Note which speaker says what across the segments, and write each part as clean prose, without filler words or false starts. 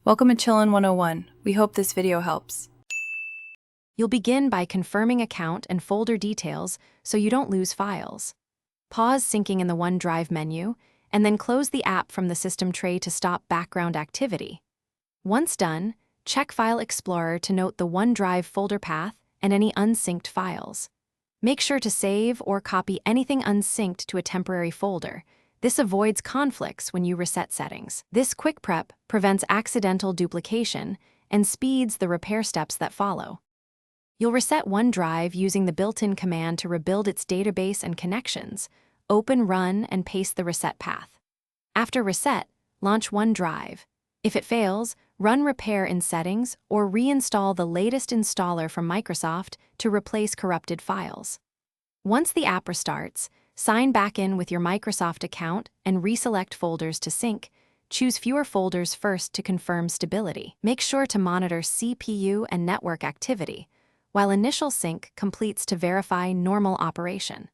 Speaker 1: Welcome to Chillin' 101. We hope this video helps.
Speaker 2: You'll begin by confirming account and folder details so you don't lose files. Pause syncing in the OneDrive menu, and then close the app from the system tray to stop background activity. Once done, check File Explorer to note the OneDrive folder path and any unsynced files. Make sure to save or copy anything unsynced to a temporary folder. This avoids conflicts when you reset settings. This quick prep prevents accidental duplication and speeds the repair steps that follow. You'll reset OneDrive using the built-in command to rebuild its database and connections. Open, run, and paste the reset path. After reset, launch OneDrive. If it fails, run repair in settings or reinstall the latest installer from Microsoft to replace corrupted files. Once the app restarts, sign back in with your Microsoft account and reselect folders to sync. Choose fewer folders first to confirm stability. Make sure to monitor CPU and network activity, while initial sync completes to verify normal operation.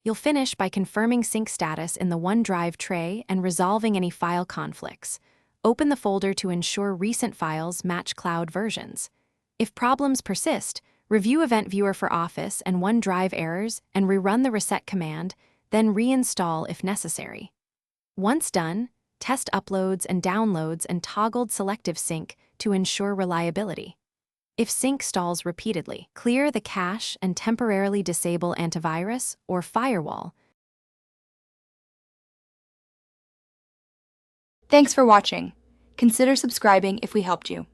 Speaker 2: You'll finish by confirming sync status in the OneDrive tray and resolving any file conflicts. Open the folder to ensure recent files match cloud versions. If problems persist, review Event Viewer for Office and OneDrive errors and rerun the reset command, then reinstall if necessary. Once done, test uploads and downloads and toggled selective sync to ensure reliability. If sync stalls repeatedly, clear the cache and temporarily disable antivirus or firewall.
Speaker 1: Thanks for watching. Consider subscribing if we helped you.